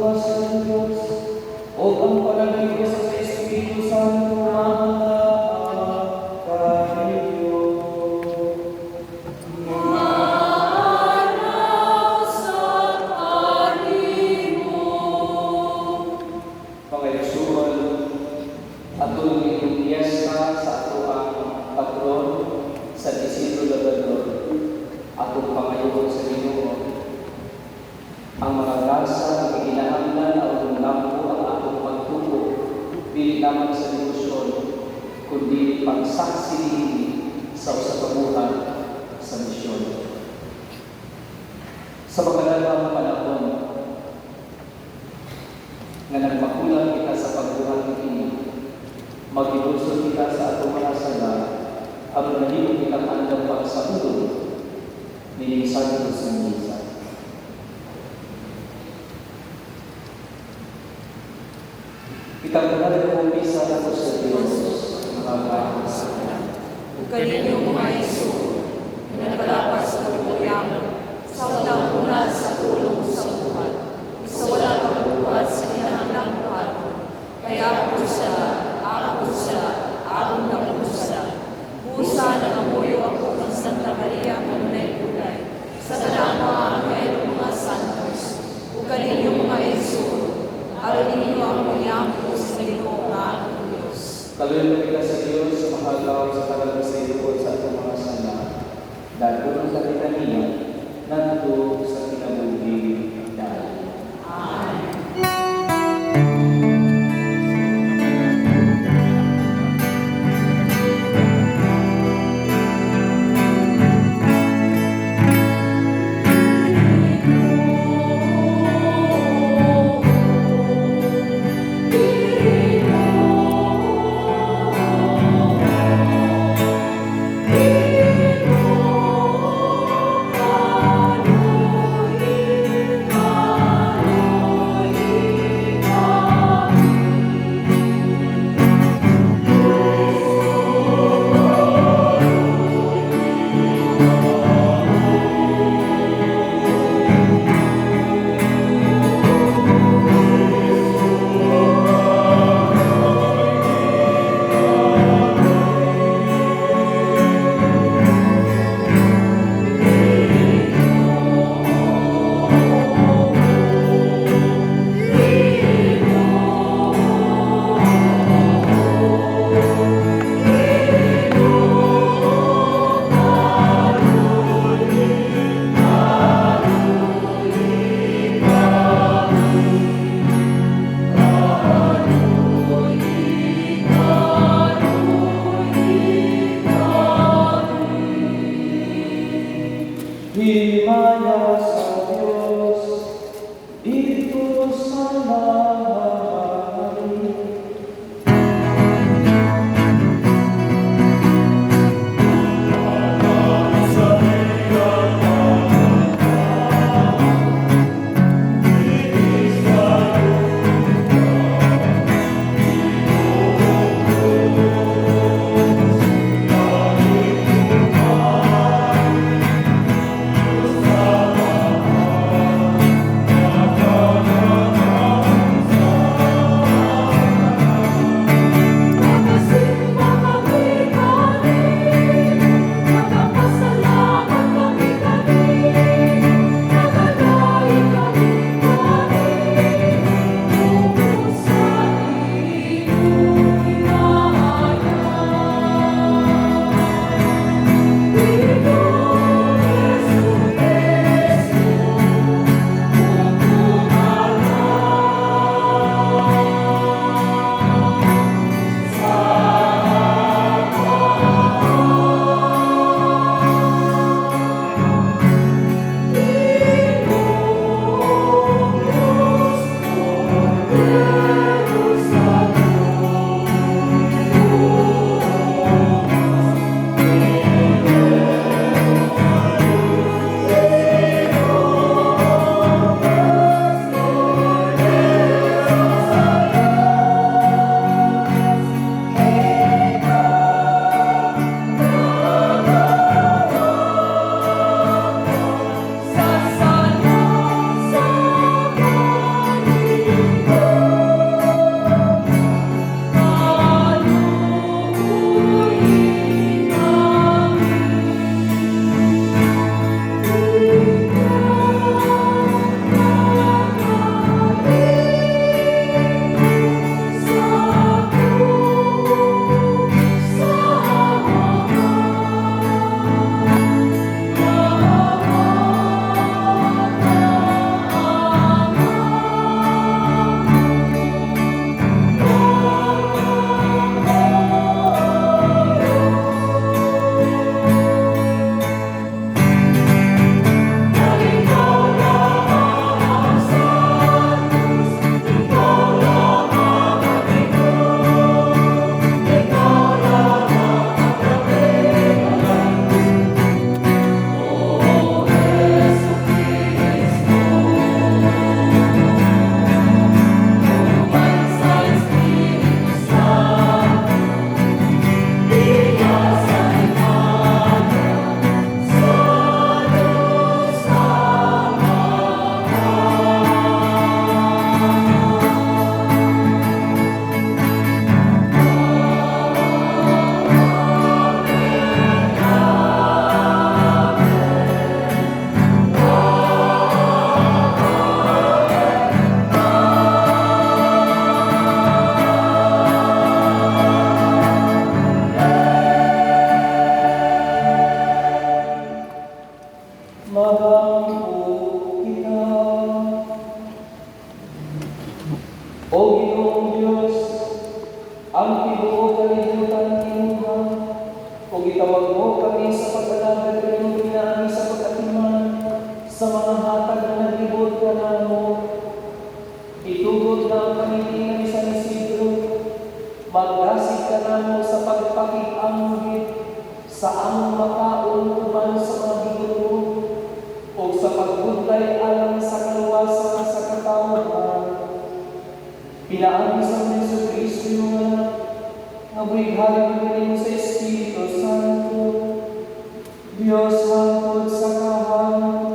pagkakasal ng Diyos o ang panagigos sa Espiritu Santo kayo. Pangayusuan, atong itong piyesta sa ato ang patron sa Isidro Labrador, atong pangayon sa Ginoo. Ang mga grasa na ginahanglan ang lampo ang atong pagtuko, dili lamang sa devotion, kundi pagsaksi sa usapabuhan sa misyon. Sa magandang panahon na nagmakulang kita sa pagbuhat ini, mag-ibulso kita sa atong mga sala, ang nalibog kita handang pagsabulo, nilisan ko sa misa. Kitang tangan ng misa na ko sa Diyos, mga kahasalan. Kaninyong mga Isu, na nagalapas sa tuyang, sa walang una sa tulong sa buhat, sa walang pagbuhat sa kinahanglang buhat, kaya ako sa akong napusa. Pusa na amoyo ako ng Santa Maria Magdalena, sa dalama ang kayong mga santos, o kaninyong mga Isu, aron ninyo ang mayampo sa Ginoo nga ang Diyos. Kaluyan kita sa Diyos sa mahalaw sa tagal sa iyo sa atong mga sala. Dahil ang kapitaniya, nanto sa kinabuhi dahil. Amen. O Ginoong Diyos, ang tibuok kalibutan kinuha, o itawag mo kami sa pag-alagad kayong pinagi sa pag-atiman sa mga hatag na naglibot ka na mo. Itugod na ang kanitingan ni San Isidro, magdasig ka na mo sa pagpakit-anggit sa ang makaon uman sa mga higuro, o sa pagbuntay alang sa kaluwasan sa katawhan. Pinaagi sa Yesu Kristo yung anak, na buhay mo sa Espiritu Santo, Diyos hangtod sa kahanguran.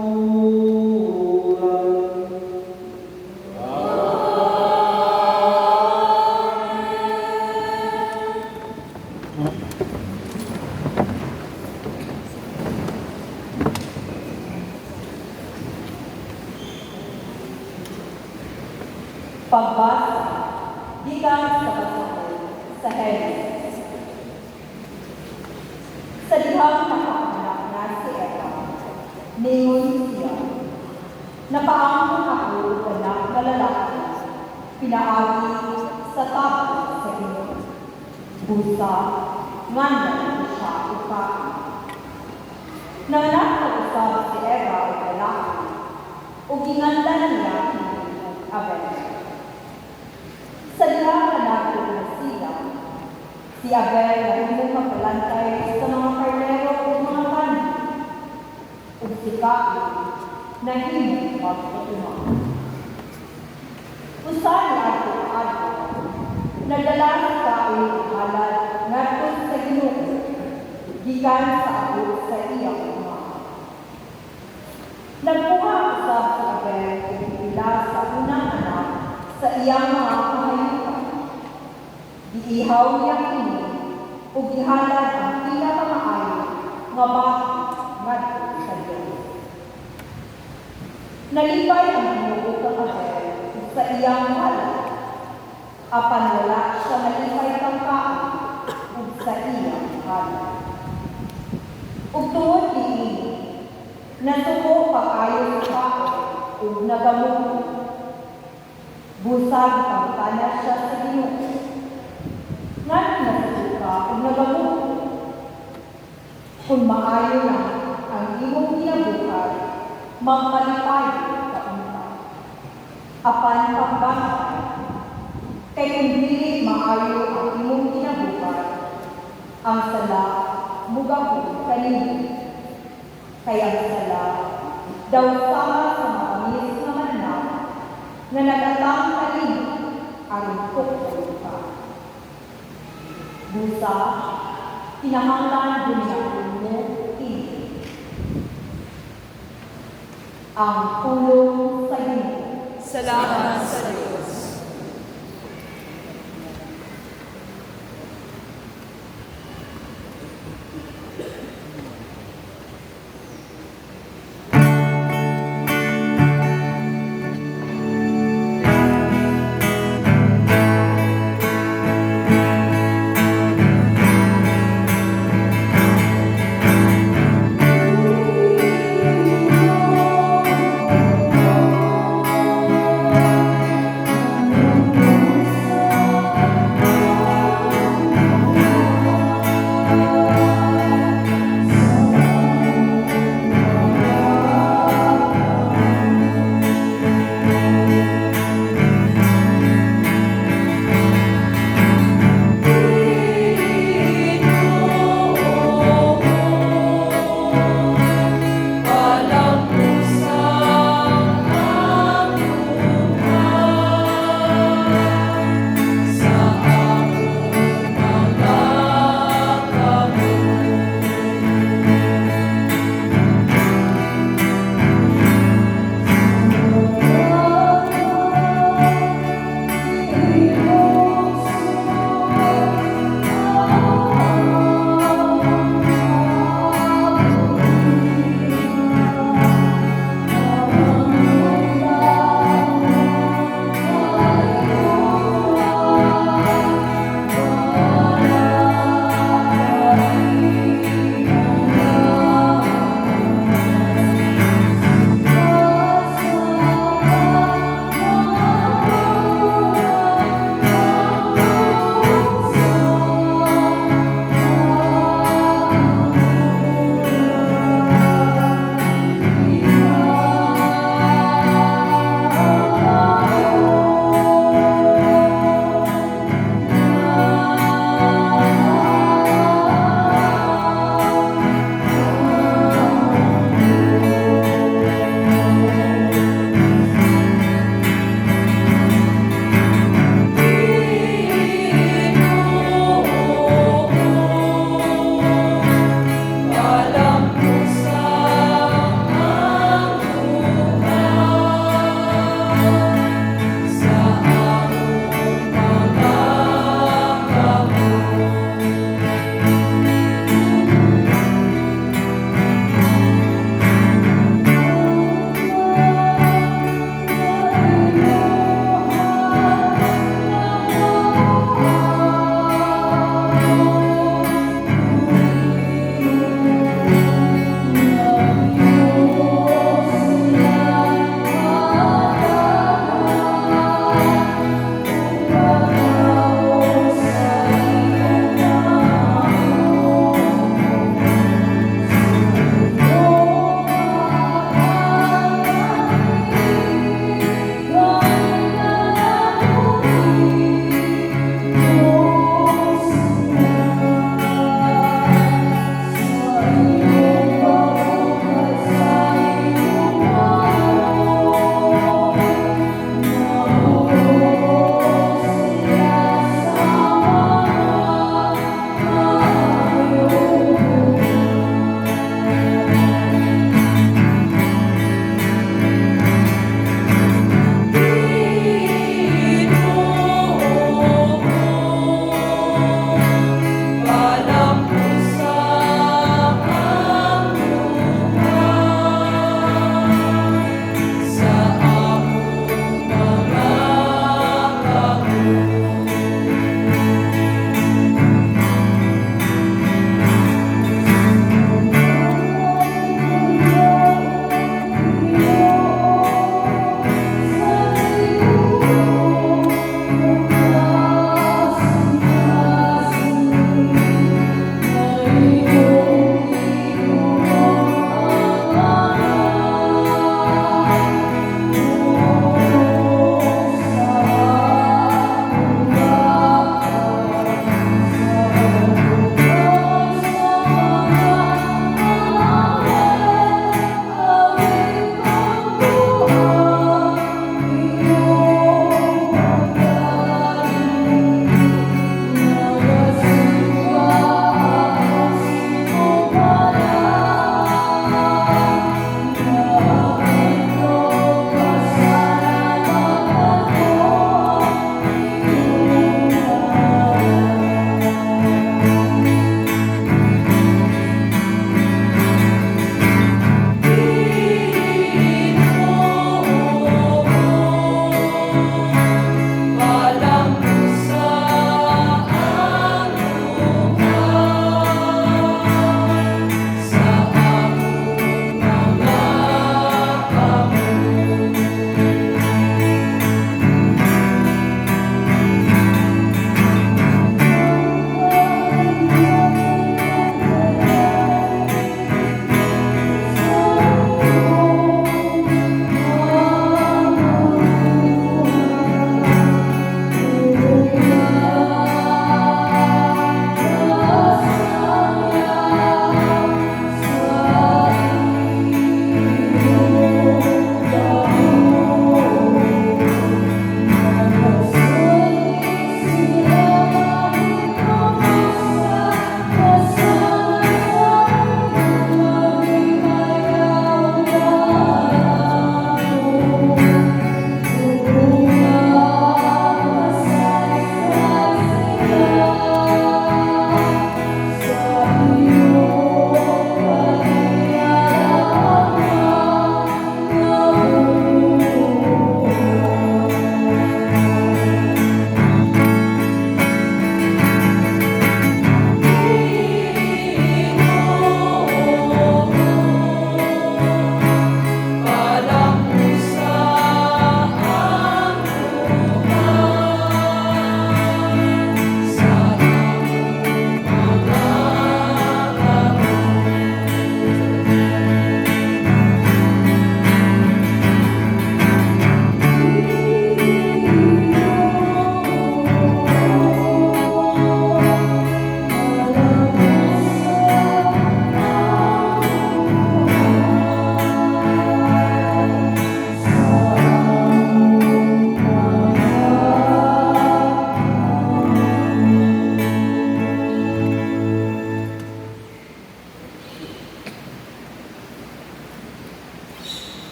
Pagbasa, gikan sa pasahe sa Henesis. Sa dihang nakaanak na si Eva, ningon siya, napaamon ako anak na lalaki, pinaagi sa tapos sa Ginoo. Busa, nganda siya upain. Nanganak na usab si Eva o lalaki, o ginanda niya Abel. Sa dihang anak na siya, si Abel na imong magpalantay sa mga karnero o mga kani, o si Cain na himong magpatumak. Usan ni Ato, nagdala si Cain ang halad ngadto sa Ginoo, gikan sa abot sa iyang ama. Nagkuha usab si Abel og ila sa unang anak sa iyang mga kahayupan. Giihaw niya kini o gihalad ang pinakamaayo nga baka ngadto sa Diyos. Nalipay ang Ginoo kang Abel sa iyang halad, apan wala siya nalipay kang Cain ug sa iyang halad. Ug tungod diin, natuko pag-ayo sa Cain ug nagamot. Busag ang tanas siya sa Ginoo. Ngan natuka ug nagamot. Kung maayo lang ang imong ginabuhat, magmalipay ka unta. Apan pagbantay, kay kung dili maayo ang imong ginabuhat, ang sala mugahon kanimo. Kaya ang sala daw sama sa matamis na manna nga nagatang kanimo aron tukol ka. Busa, kinahanglan bunyagon mo ini. Ang pulong sa Ginoo. Salamat sa Diyos.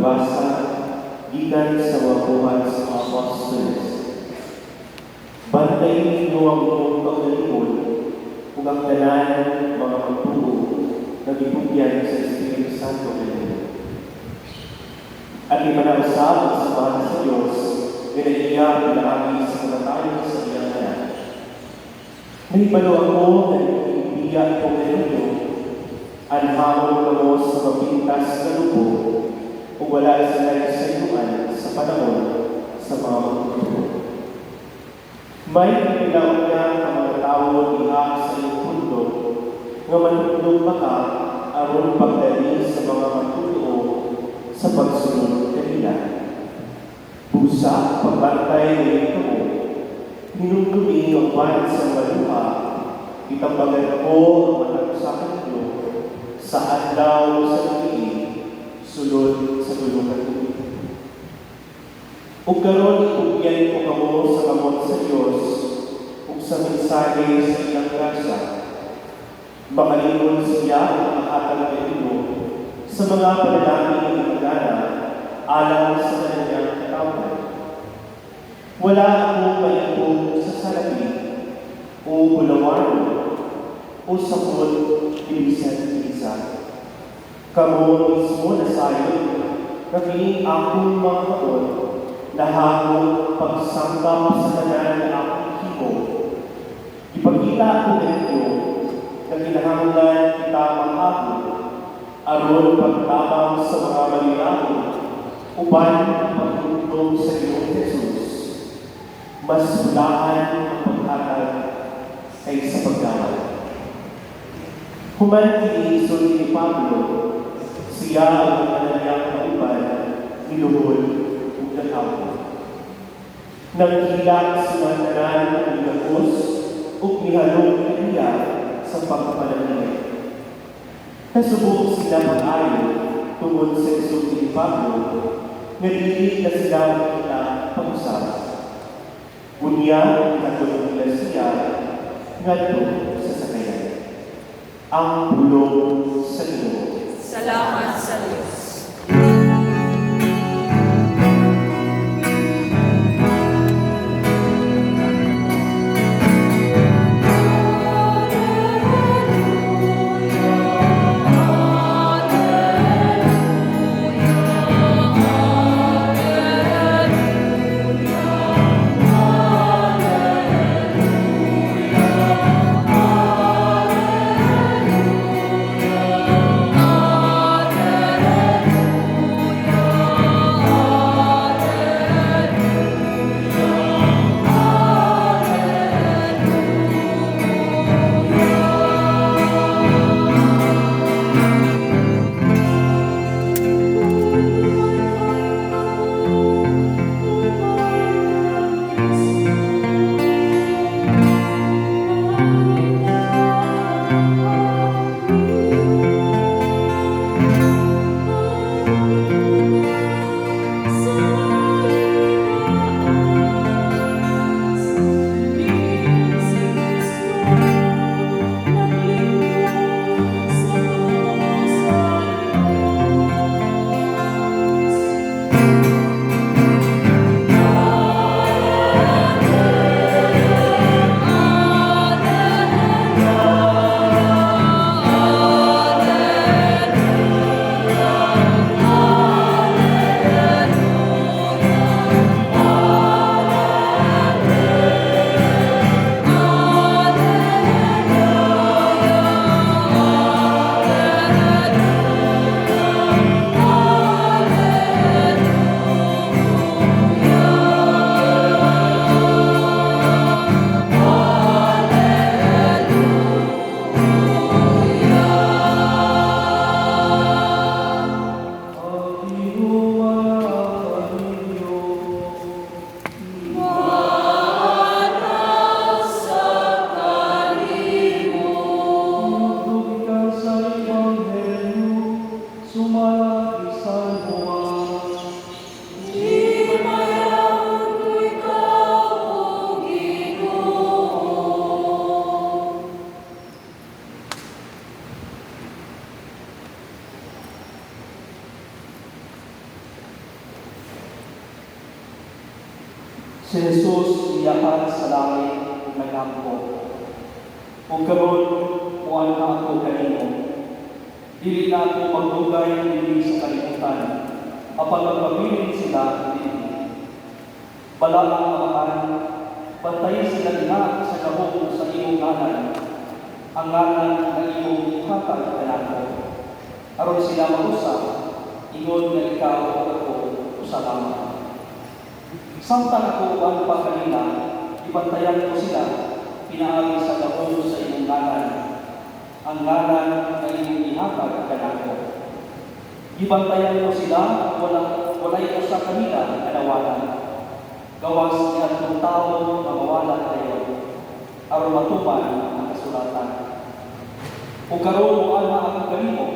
pagbasa gikan sa wabuhat sa mga apostoles. Bantayin ninyo ang inyong paglalingkod kung ang tanan mga magtuo na gibugyan sa Espiritu Santo ngayon. At imanasal ang sambahan sa Diyos na naiiyak na aming sa mga tayo sa iyang anak. Nahibalo ako na iiyak ko ngayon ang hamon na mo sa mapintas na lupo o wala sila sa inuan sa panahon sa mga magtutuo. May pinaon niya ang mga tao diha sa iyong mundo nga manunod maka aron pagdali sa mga magtutuo sa pagsunod kanila. Busa, pagbantay ng ito mo, hinugdumi ang buwan sa maluha, itambagan ko ang matagusakan ko sa adlaw sa luwi, sulod sa tulungan ko. Ug karon itugyan ko kamo sa kamot sa Dios ug sa mensahe sa iyang grasya. Makalingon siya ang makatag ito sa mga panalangin ng pagdana alang sa kanyang katawan. Wala akong mayipog sa salapi o bulawan o sakot ibisan isa. Kamo mismo na sayo naging akong mga kaon na hakong pagsangkap sa tanan na akong himo. Ipagkita ako ninyo na kinahanglan kita mahapon aron pagtabang sa mga malinaw uban ang pagtutulong sa iyong Jesus. Mas ulaan ang paghatag kaysa paggawa. Human iniisod ni Pablo, siya ang kananyang kauban, niluhod ug naghapo. Naghilak sila tanan ng gagos ug nihalong niya sa pagpapanalangin. Nasubok sila mag-ayo tungod sa isog ni Pablo, nga dili na sila makita pag-usap. Unya, natulog nila siya ngadto sa sakayan. Ang bulong sa Ginoo. Salamat sa Diyos. Alleluia. Si Jesus iyakan sa langit ug naglampo. Ug karon muan na ako kanimo. Dili na ako magdugay dinhi sa kalibutan. Apan magpabilin sila dinhi. Bala ang amahan, bantayin sila diha sa gahom sa imong ngalan. Ang ngalan na imong ihatag kanako. Aron sila mausap, ingon nga ikaw o ako usa lamang. Samtang ako ang pa kanila, ibantayan ko sila, pinaagi sa gahom sa imong ngalan. Ang ngalan na imong ihatag kanako. Ibantayan ko sila, walay ko sa kanila kanawalan. Gawas niya ng tao na mawala kayo, aron matuman ang kasulatan. Kung karoon mo ana ako kanimo,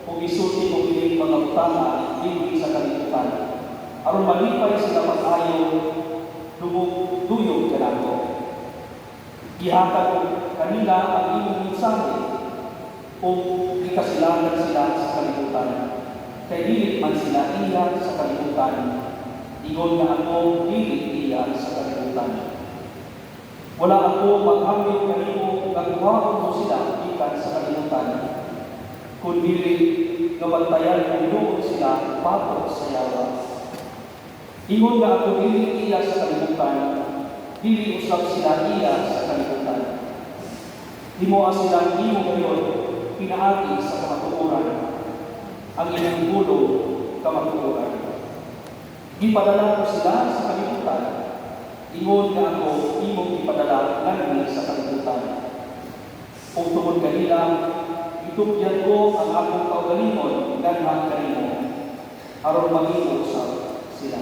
kung isulti mo kining mga utana, hindi sa kalibutan, aron malipay sila pag-ayo, duyog kanako. Gihatag kanila ang imong mensahe, kung ikasilangan sila sa kalibutan. Kay dili man sila iya sa kalibutan, ingon na ako dili iya sa kalibutan. Wala ako maghamit kanimo nga kuhaon mo sila ikan sa kalibutan, kundi nga bantayan kung doon sila patok sa yawa. Ingon nga ako dili iya sa kalibutan, dili usab sila iya sa kalibutan. Himoa sila imo ngayon, pinaagi sa kamatuoran, ang inyong gulo kamatuoran. Ipadala ko sila sa kalibutan, ingon nga ako imong ipadala ngani sa kalibutan. Kung tungod kanila, itugyan ko ang akong kaugalingon ganhan kanimo, aron maging usab sila.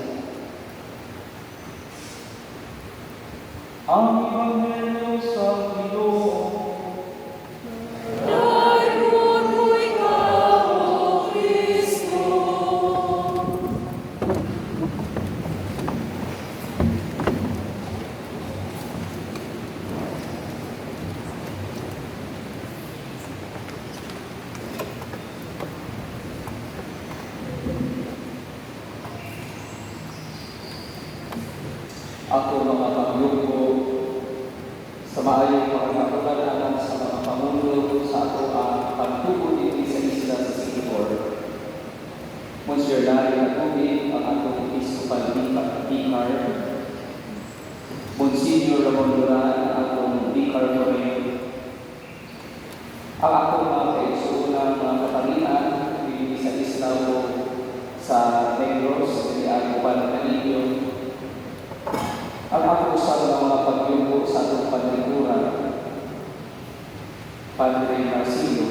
Ang Ebanghelyo sa Ginoo. Ako mga pagluko sa maayong pagkakulanan sa mga pamuno sa ato ang pagtubo dito sa isla sa Singapore. Monsieur Larry Natubig, ang atong Episcopal Vicar, Monsignor Ramon Duran, ang atong Vicar Moreno, ang atong mga kaigsuunang mga katalian dito sa isla o sa Negros, di Agupan, Canillo, ang ako sa mga pagyugo sa atong panliguran, Padre Marcelo,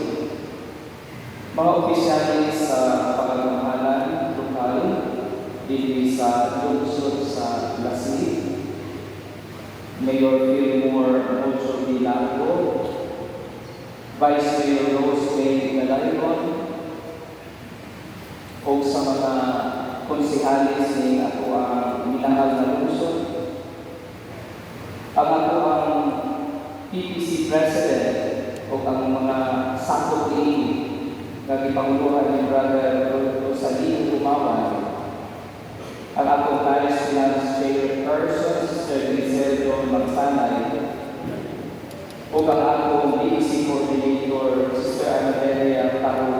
mga opisyalis sa pangangamahalan lokal dito sa lungsod sa Lasli, Mayor Fillmore Moncho Dilago, Vice Mayor Rose May Galayon, o sa mga konsehalis ni ako ang minahal na lungsod, ang ako ang PPC President o ang mga sakop ini na ipanguluhan ni Brother Rosalino Tumawan, ang ako Vice Finance Chairperson, Sir Griseldo Magsanay, o ang ako PPC Coordinator, Sister Anabelia Taro,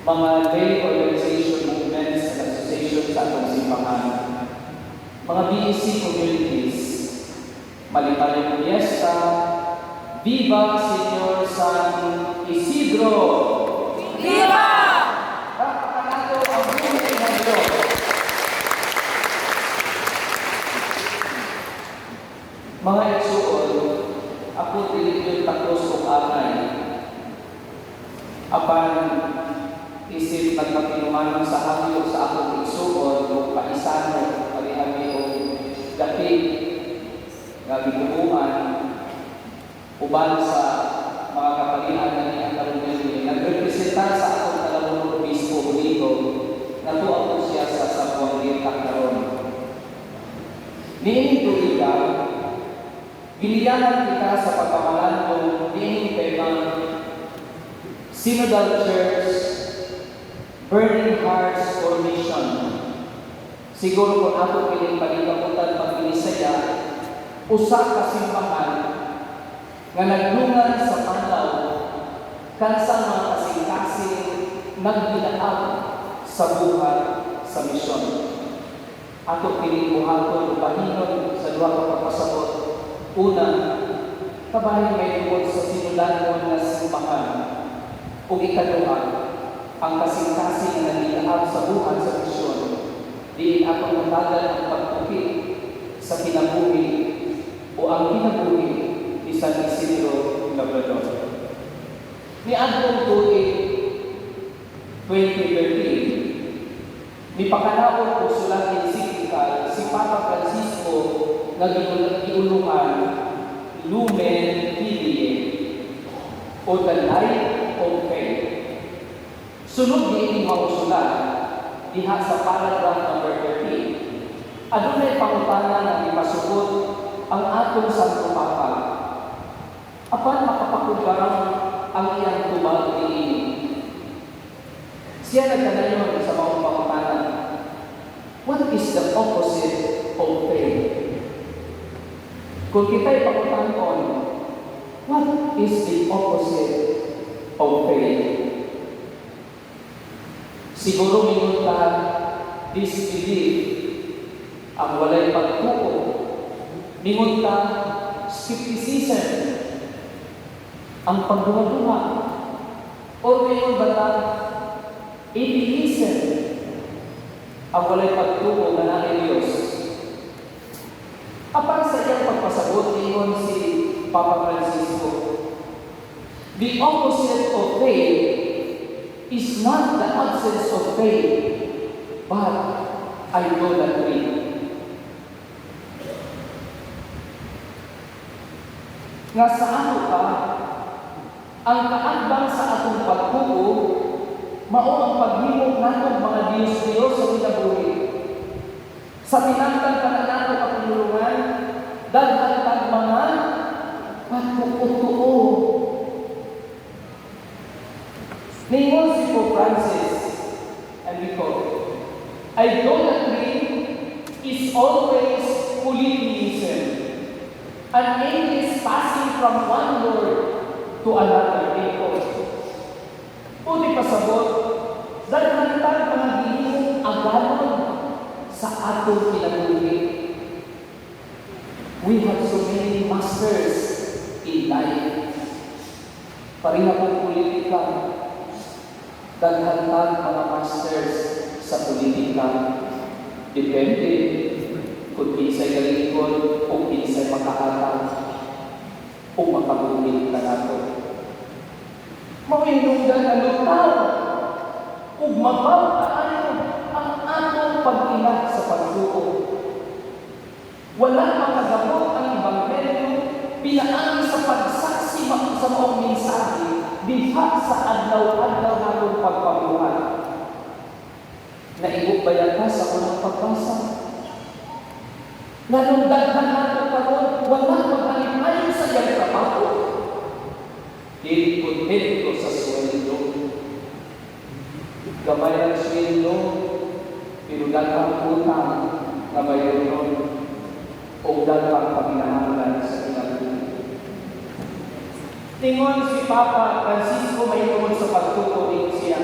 mga lay organization movements and associations sa atong simbahan, mga BEC communities, Malipayong Fiesta, Viva Señor San Isidro! Viva! Bakit nato ang buhay ng Diyos? Mga igsuon, ako dili yung takos o anay. Apan, isip nagpapinumanong sa hangyo sa akong igsuon o paisano, ari-ari o dapit, nga binubuan, uban sa mga kapalian na niyang karunyan, nagrepresenta sa akong kalabunong obispo dito, natuwa po siya sa Sabuang Rintak karon. Niining tuliga, giliyanan kita sa pagkamalan kong niining pemang Synodal Church Burning Hearts for Mission Siguro kung ako pinipalikabutan pag-inisaya, usa ka simbahan nga naglungan sa panlaw kansa mga kasing-kasing nagdilaab sa buhat sa misyon. Ako pinibuhaton bahinon sa duha ka pagpasabot. Una, kabahin may tungkol sa sinulangon na simbahan. Ug ikaduha, ang kasing-kasing nagdilaab sa buhat sa misyon. Diin ako natagal ang pagtuki sa kinabuhi o ang kinabuhi ni San Isidro Labrador. Ni adtong tuig 2013, ni pakalaon o sulat encyclical si Papa Francisco nga giulungan Lumen Fidei o The Light of Faith. Sunod ni mga sulat diha sa paragraph number 13, adunay pangutana nga ipasugot ang atong Santo Papa. Apan makapakugarang ang iyang tubag diin. Siya nagkanayon sa mga pangutana. What is the opposite of faith? Kung kita'y pangutanon, what is the opposite of faith? Siguro mingon ka, disbelief, ang walay pagtuo. Mingon ka, skepticism, ang pagduwa-duwa. O mingon ba ka, atheism, ang walay pagtuo na natin Diyos. Apang sa iyang pagpasabot, mingon si Papa Francisco, the opposite of faith is not the absence of faith, but idolatry. Nga sa ano ka, ang kaandang sa atong pagtuo, mao ang paghimog natong mga Diyos-Diyos sa kinabuhi. Sa tinangtang ka na nato kapulungan, daghan tag mga pagtuo. Ningon si Pope Francis, and we quote, idolatry is always polytheism, an atheist passing from one Lord to another. Pwede pasabot, dahil tag mga ginhong aganon sa atong kinabuhi. We have so many masters in life. Pareha pong politika, daghantag mga masters sa politika. Depende kung kinsay galingkod o kinsay makahatag o makabuhi ka nato. Mawindunggan ang lutaw ug mababtaan ang atong pag-ina sa pagtuo. Wala makagamot ang Ebanghelyo pinaagi sa pagsaksi sa maong mensahe diha sa adlaw-adlaw natong pagpabuhat. Naibugbayan ka sa unang pagbasa. Nganong daghan nato karon wala maghalip-halip sa iyang trabaho. Dili kontento sa sweldo. Gamay ang sweldo, pero daghang utang na bayaron o daghang paghinahanglan sa kinabuhi. Tingon si Papa Francisco may tungkol sa pagtuo din siya.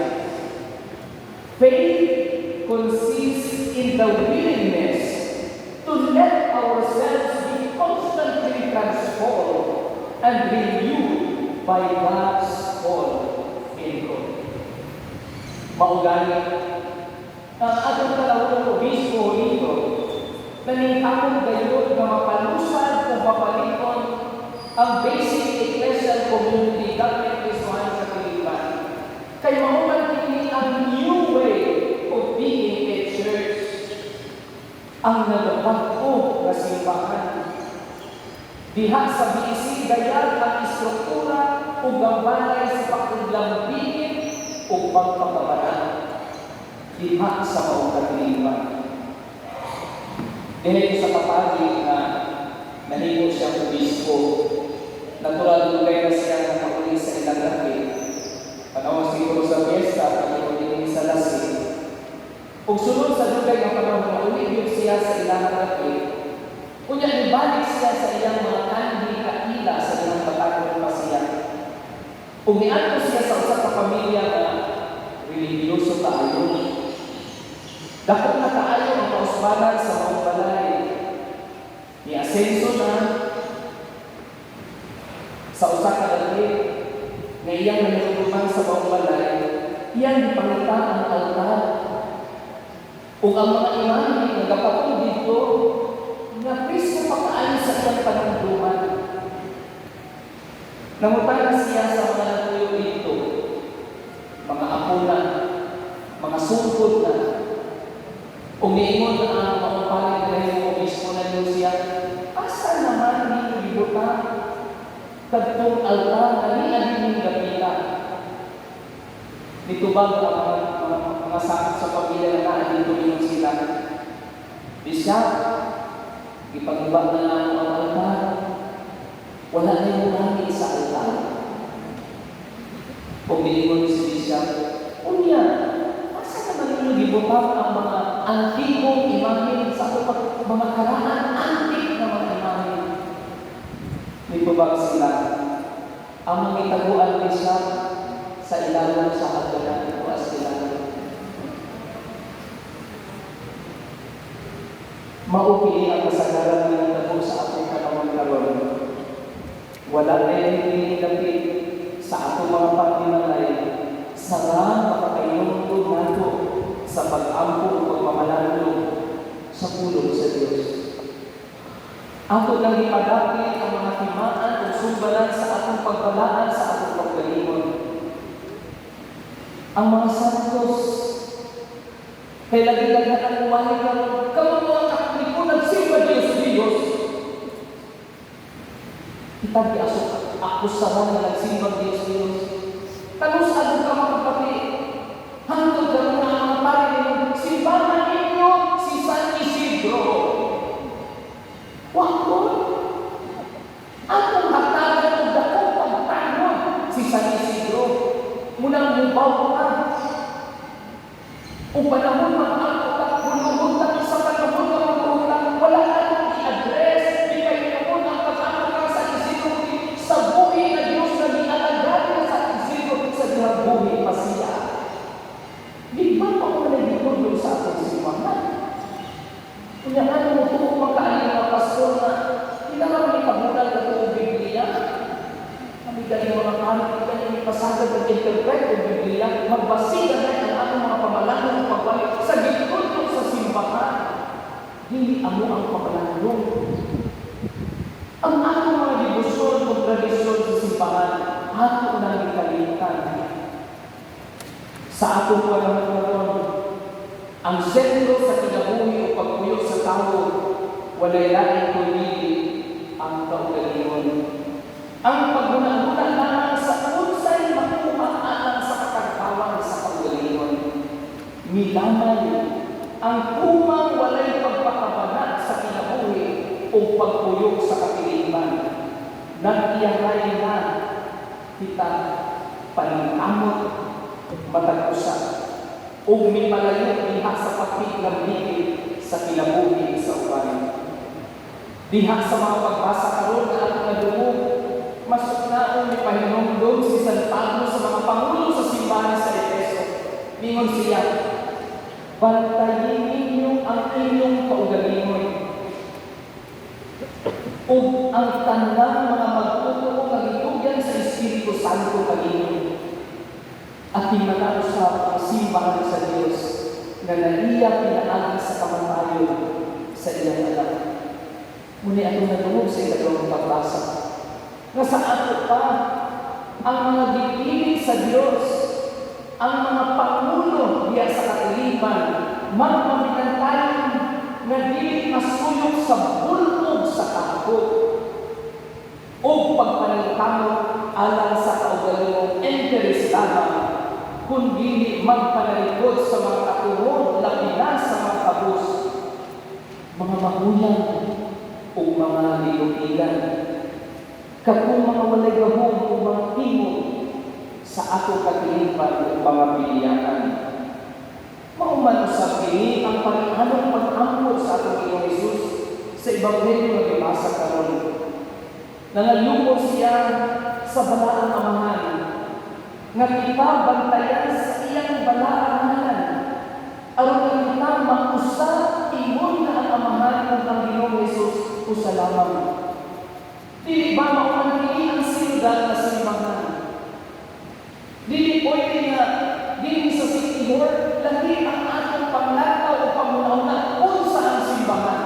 Faith consists in the willingness to let ourselves be constantly transformed and renewed by God's call in God. Maugani, ang atong kalawang obispo dito, naningkamong gayod na mapalusad o mapalikon ang basic ecclesial community government Kristohan sa Pilipinas. Kaya mahuman kini ang new way of being a church, ang nagapag-o na simbahan. Diha sa BC dayag ang istruktura o gambalay sa pagkudlambingin o pagpakabalan. Diha sa maong katilipan. Dahil sa kapatid na nahimo siyang obispo, natural lugay na siya na makuli sa ilang. Panahon siguro sa fiesta, pagkakuli sa lasing. Ug sunod sa dugay nga panahon nga uli gyud siya sa ilang rapi. Unya ibalik siya sa ilang mga kandi kaila sa ilang batagon pa siya. Ug niadto siya sa usa ka pamilya nga religyoso kaayo. Dako na kaayo ang kausbanan sa mga balay. Ni-asenso na sa usa ka lalaki nga iyang nanuluman sa mga balay, iyang ipangita ang altar. Ug ang mga imani nagapatong dito nga Kristo pakaayo sa iyang panunduman. Nangutana siya sa mga natuyo dito, mga apo na, mga sungkod na, umiingon na ang mga paling dahil mo mismo na niyo siya, asa naman ninyo ibutang kadtong altar na niya gapita. Nitubag ang mga sakit sa pamilya na dito niyo sila. Bisya, ipagubag na lang ang altar. Wala na yung hangin sa altar. Pumilingon si Bisya, unya, asa naman ninyo gibutang ang mga antikong imahin sa mga karaan, antik na mga imahin. Nitubag sila, ang mga itaguan ni siya sa ilalim sa hagdanan o asilan. Maupili ang kasagaran ng tago sa atong panahon karon. Wala na yung pinilapit sa atong mga pagninalay. Sara makakayungtod nato sa pag-ampo o pagmamalalo sa pulong sa Diyos. Ato lang ipadapit ang mga timaan o sumbalan sa atong pagbalaan sa atong paggalingon. Ang mga santos, kay lagi-laghan ang umahin karon, kamang mga Katoliko nagsimba Diyos. Kitang giasok akusahan na nagsimba Diyos. Tanong sa atong kapatid, hangtod ka mga ang parin, simbahan ninyo si San Isidro. Wakon, atong hatagan o dakong pagtangon si San Isidro. Munang mubaw ka. O panahon man ang pagkakulungutan sa panahon ng pagkakulungutan, wala na i-address, di kayo naman ang pagkakulungutan sa Isidro sa buhay na Diyos na nialagad sa Isidro sa dilang buhay pa siya. Di ba pa ko nagigulong sa ating simbahan? Kaya ano mo ito kung magkaaling mga pastor na hindi naman ikabulan na ito Biblia? Kami galing mga kahit galing ipasagad at interpret ang Biblia, magbasigan na ang ating mga pamalanong pagbalik sa gitulong sa simbahan. Hindi amo ang pamalanong. Ang ating mga debosyon o tradisyon sa simbahan, ato na ikalitan. Sa atong panahon, ang sentro sa kinabuhi o pagpuyo sa tao, walay lain kundi ang kaugalingon. Ang pagguna-guna lamang sa unsay makuhaan sa katagkawan sa kaugalingon. Milamay ang kumang walay pagpakabanat sa kinabuhi o pagpuyo sa kapiliban. Nag-iyahay na kita paningkamot, matag-usa, o may malayo diha sa pagpiglamigit sa kinabuhi sa uban. Diha sa mga pagbasa karon na atong nadungog, masuk na ang may pahinungdong si San Pablo sa mga pangulo sa simbahan sa Efeso. Ningon siya, bantayin ninyo ang inyong kaugalingon o ang tanang mga magtuturo kagitugyan sa Espiritu Santo kaninyo. At pinag-usap ang simbahan sa Diyos na naiya pinaagi sa kamatayon sa iyang anak. Muli atong nadungog sa ikatawang pagbasa. Nasa ato pa ang mga gipili sa Diyos, ang mga pangulo diya sa katilipan, magpaminantayan na dili masuyok sa bulog sa kahapot o pagpanalitamot alang sa kaugalingong interest lamang, kundi magpanalikod sa mga katurod, lapinas sa mga kabus, mga magulang o mga lilupigan, kapong mga walay gahong o mga timog sa ato katilipan o mga piliyakan. Mauman sa sa Ebanghelyo nga gibasa karon. Nangalungkot siya sa balaang amahan nga kita bantayan sa iyang balaang amahan aron kita mag-usab ingon na ang amahan ug ang Ginoong Hesus usa lamang. Dili ba maunang ang sinugdan na simbahan? Dili pwede nga dili sa city hall lagi ang atong panglakaw o pamunauna unsa ang simbahan.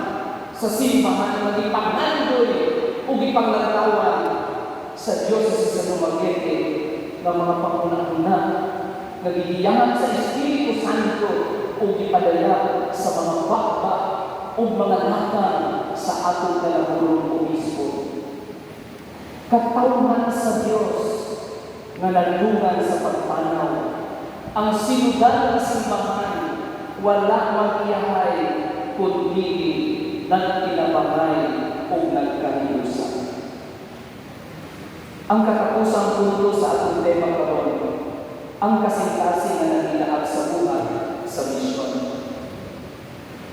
Sa simbahan nga gipanghandoy o gipanglantawan sa Dios sa Dumaguete ng mga pamuna-una nga gigiyahan sa Espiritu Santo o gipadala sa mga bakba o mga lakang sa atong kalahurong obispo. Katawhan sa Dios nga nalungan sa pagpanaw. Ang sinugdan na simbahan wala magiyahay kundi nagkinabangay o nagkahilusan. Ang katapusang punto sa atong tema karon, ang kasing-kasing na nagilaab sa buhay sa misyon.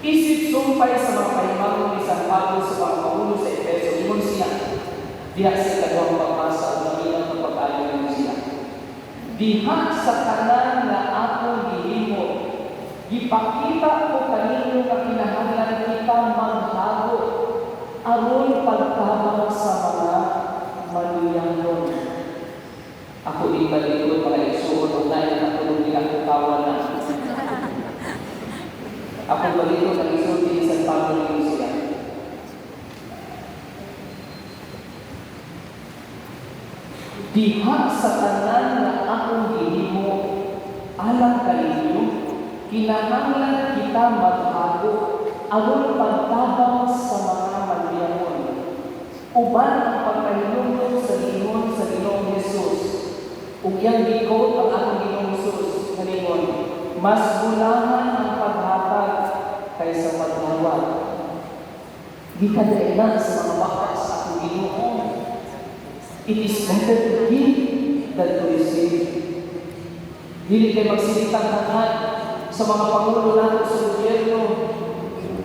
Isip sumpay sa mga pahimangong ni San Pablo sa mga paulo sa Efeso, ingon siya, diha sa ikadawang pagbasa ang naminang ng pag-ayon siya. Diha sa tanan na akong gihimo, gipakita ko kanino nga kinahanglan kita maghago aron pagtabang sa mga manuyanon. Ako di balikod mga igsoon o dahil natulog nila kong kawalan. Ako balikod ang igsoon din sa Pablo ng siya. Diha sa tanan na akong gihimo alang kaninyo, kinahanglan kita maghago aron pagtabang sa mga manuyanon. Uban ang pagkahinungkot sa Ginoo sa Ginoong Hesus. Ug yang gikot ang atong Ginoong Hesus ngayon, mas bulahan ang paghatag kaysa pagtawad. Gikadailan sa mga bakas sa atong Ginoo. It is better to give than to receive. Dili kay magsilitang hangat sa mga pangulo nato sa gobyerno.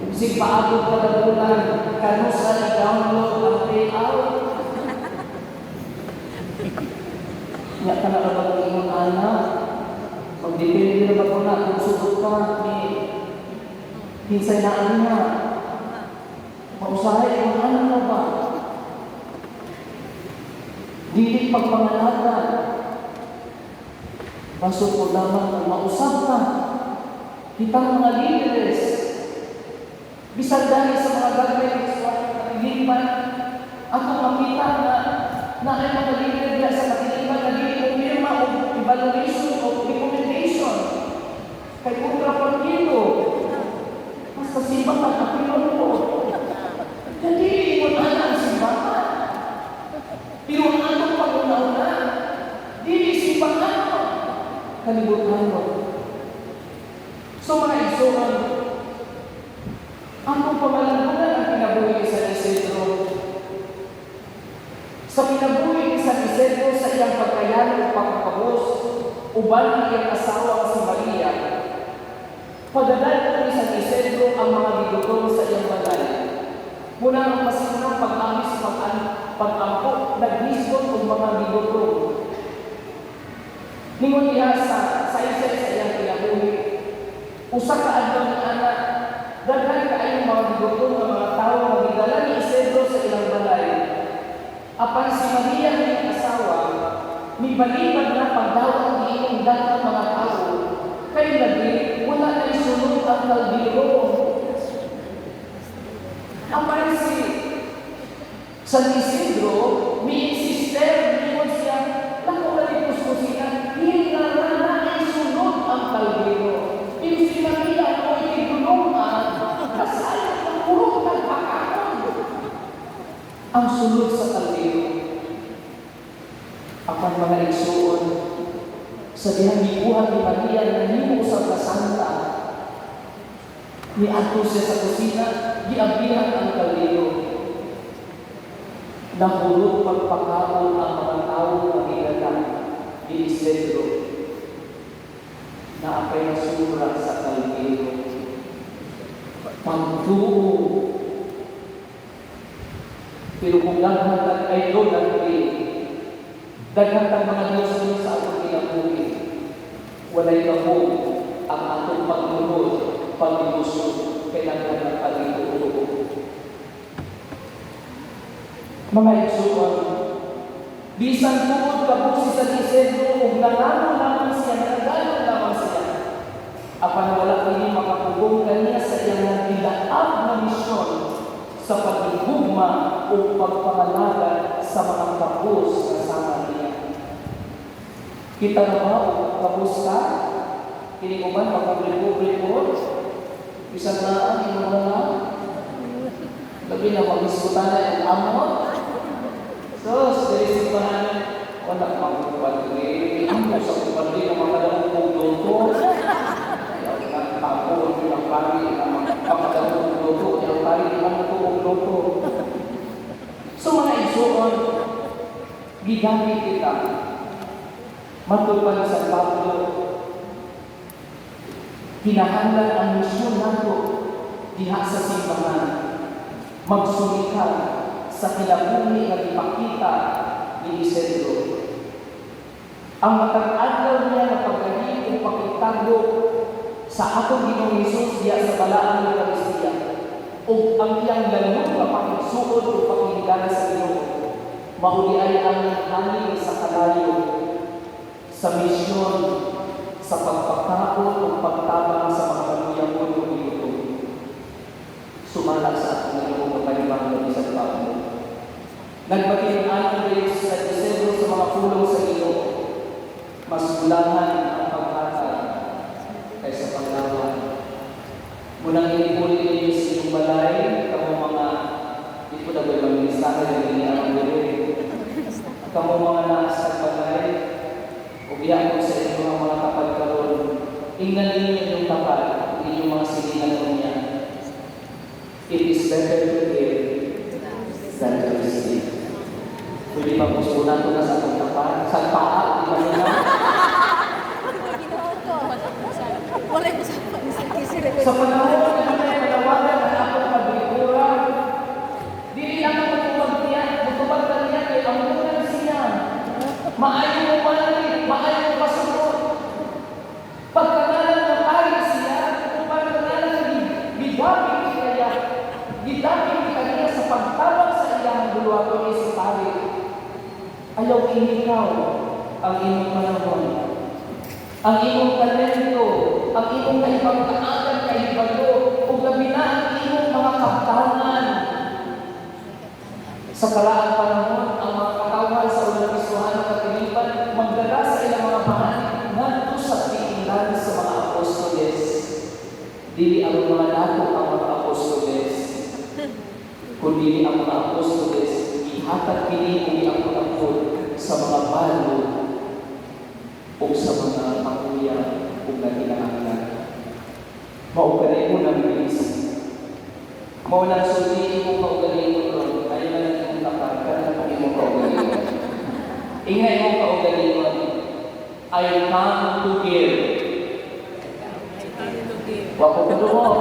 Si paabot ka na bulan, kano sa i-download ang payout. Nga ka na ba ingon anak, magdepende na ba ko na kung sugot ka ni hinsay na niya. Mausahay kung ano na ba. Dili pagpangalagan. Baso ko lamang kung mausap ka. Kitang mga leaders, bisan dahil sa mga government, sa mga katilipan, ako makita na ay mga leader sa katilipan na dili pumirma o evaluation o recommendation kay kontrapartido. Basta simbahan ang pilon ko. Dili mo na ang simbahan. Pero ang atong pag-una-una, dili simbahan mo. Kalibutan mo. So mga igsoon, ang pamalangunan ang kinabuhi ni San Isidro. Sa kinabuhi ni San Isidro sa iyang pagkayanan at pagkakabos, uban ang iyang asawa si Maria, pagdadal ni San Isidro ang mga bigotong sa iyang balay. Muna ang pasinang pag-amis pag-ampo, naghisgot ang mga bigotong. Ningon niya sa isa sa iyang kinabuhi, usa ka adlaw ni anak, daghan kaayong mga bigotong ng mga tao na gidala ni Isidro sa ilang balay. Apan si Maria na iyang asawa, mibalibad na pagdawat ang iyong daghang mga tao, kay lagi wala na isunod ang kaldero. Apan si San Isidro, mi-insister, mingon siya, lako na dito siya, hindi na isunod ang kaldero. Pero si Maria o itinulungan, kasayang ang purong nagpakaon. Ang sunod sa kaldero. Apan mga igsoon, sa dihang gibuhat ni Maria na himo sa kasanta, ni ato siya sa kusina, giabihan ang kaldero. Nahulog pagpakaon ang mga tao na ginagan ni Isidro na apay nasura sa kaldero. Pagtuo Pero kung daghan ay doon ang daghan ang mga Diyos sa atong kinabuhi, walay kabog ang atong pagmunod, pag-ilusod, kailangan ng pag-iluto. Mga igsuon, bisan tuod ka po si San Isidro, kung nangano lamang siya, nagano lamang siya, apan wala kini makapugong kaniya sa iyang nilaab na misyon sa paghigugma o pagpangalaga sa mga kapos na sama niya. Kita na ba o kapos ka? Kini ko man makapubliko-publiko? Bisan na ang inyong mga labi na mag-iskutan na yung amo. So, dari pa namin, wala kang pagpapagay. Ang sa pagpapagay na makadamong pagluto. Ako, yung pari, makadamong pagluto. Yung pari, yung pagluto. So, mga isuon, gigamit kita. Matulpan sa Pablo, kinahanglan ang misyon nato diha sa simbahan. Magsumikap sa kinabuhi na ipakita ni Isidro. Ang matag-adlaw niya na pagkahig o pakitago sa atong Ginoong Hesus diya sa balaan ng Eucharistia o ang iyang lalong na pakigsuod o pakihigala sa Ginoo, mauli ay ang hangin sa kalayo sa misyon sa pagpakaon o pagtabang sa mga kanuyang mundo dito. Sumala sa atong Ginoo magpalimang ng isang Pablo. Nagpakinuan ng sa Isidro sa mga pulong sa Ginoo, mas bulangan ang paghatag kaysa panglawan. Munang inipuli ninyo sa inyong balay, kamo mga, di po na ba yung mensahe na iniarang diri, kamo mga naas sa balay, ubiyak ko sa inyong mga kapal karon, ingnan ninyo yung kapal, inyong mga silingan niya. It is better to give than to receive. Pwede magpusunan ko na sa atong kapal, sa paa, di ba nila? Sa panahon na may panawagan ng atong paglikura, dili lang ang magtubag niya kay amunan siya. Maayo mo manali, maayo mo pasunod. Pagkakalan ng pari siya, kung pagkakalan ng bidapin kaya, bidapin kaya sa pagtabang sa iyang buluwato ni sa pari. Ayaw inikaw ang inyong panahon, ang inyong talento, ang inyong kaibang-kaagan, kaibalo, o gabi na ang inyong mga kaptanan. Sa karaang panahon, ang mga katawan sa ulang isuhan ng katilipan, magdala sa ilang mga bahan, nganto sa tinglan sa mga apostoles. Dili ang mga nato ang mga apostoles, kundi ang mga apostoles, ihatag pinili ang pagkakot sa mga balo o sa mga pakuya o naginahanglan. Maugalay mo ng bilis. Maulang suliin mo kaugalay mo ron. Ayaw na lang yung kapag, kaya na mo kaugalay mo. Ingay mo kaugalay mo. I come to give. Wako ko doon.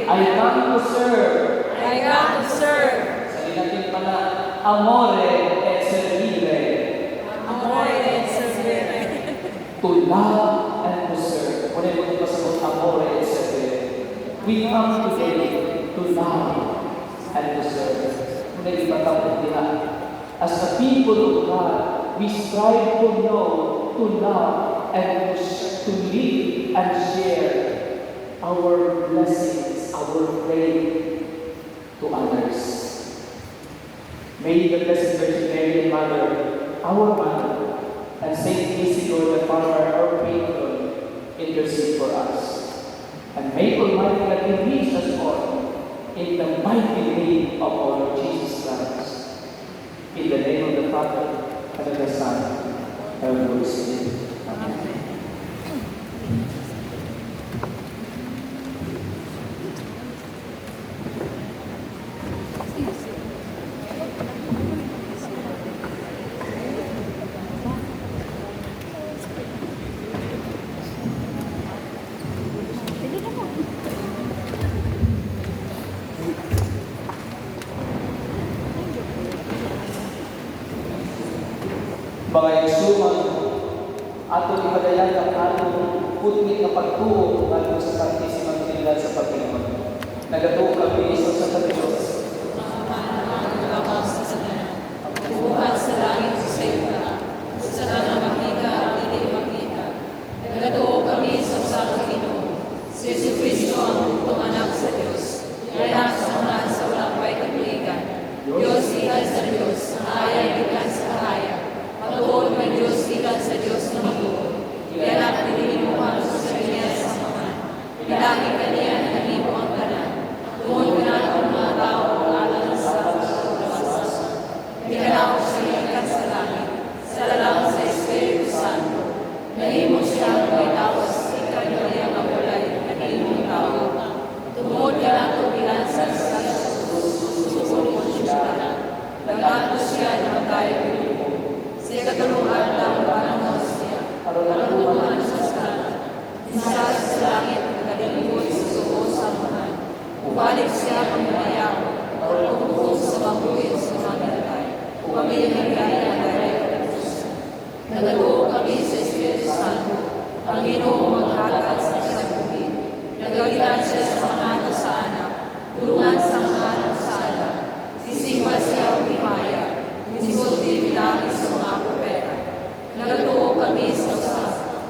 I come to serve. I come to serve. Sa natin pala, amore et servire. Amore et servire. To love and to serve. Kung ano yung pasabot, amore et servire. We come today to love and to serve. Kung ano yung patapot nila. As the people of God, we strive to know, to love, and to live and share our blessings, our faith to others. May the Blessed Virgin Mary, Mother, our Mother, and Saint Isidore, the Father, our patron, intercede for us. And may Almighty God reach us all in the mighty name of our Lord Jesus Christ. In the name of the Father, and of the Son, and of the Holy Spirit. Amen. Bangay suman, ato ibadayan ang atong putnit na pagtuo ngadto sa Santisimang Trinidad sa Panginoon. Nagatuo kami sa Diyos. Buhat sa langit sa iyo sa tanang makita at hindi makita. Nagatuo kami sa usang Ginoo. Si Jesucristo ang bugtong anak sa Diyos. Kaya sa mga sa walang paikabligan. Diyos ikan sa Diyos, ang ayay ikan sa kahaya. Patuon ng Diyos ikan sa Diyos na matuon. Kaya napilimuhan sa kanya sa mga. Pinagi kaniya na nalipo ang kanan. Tuon ka na ang mga tao alang sa Ikalawag sa ikan sa langit, sa lalang sa Espiritu Santo. Nahimo siya ang may tawas, ikan na niyang awalay, nahimong tao. Tungod ka na tumilan sa susubong mo siya. Nagato siya na magkaya pinimo. Sa katulungan lang panahon siya. Karunahan sa sana. Isa sa langit, nagalimuot sa suko sa mga. Ubalik siya pangmayang, tungkol sa mabuhin sa mga kami ang nagaya ng Diyos. Nagatuo kami sa Espiritu Santo, ang Ginoo maghatag sa buhay. Nagalitan siya sa mga sa anak, tulungan sa mga sa anak. Sisimba siya ang himaya, sisulti bilangin sa mga propeta. Nagatuo kami sa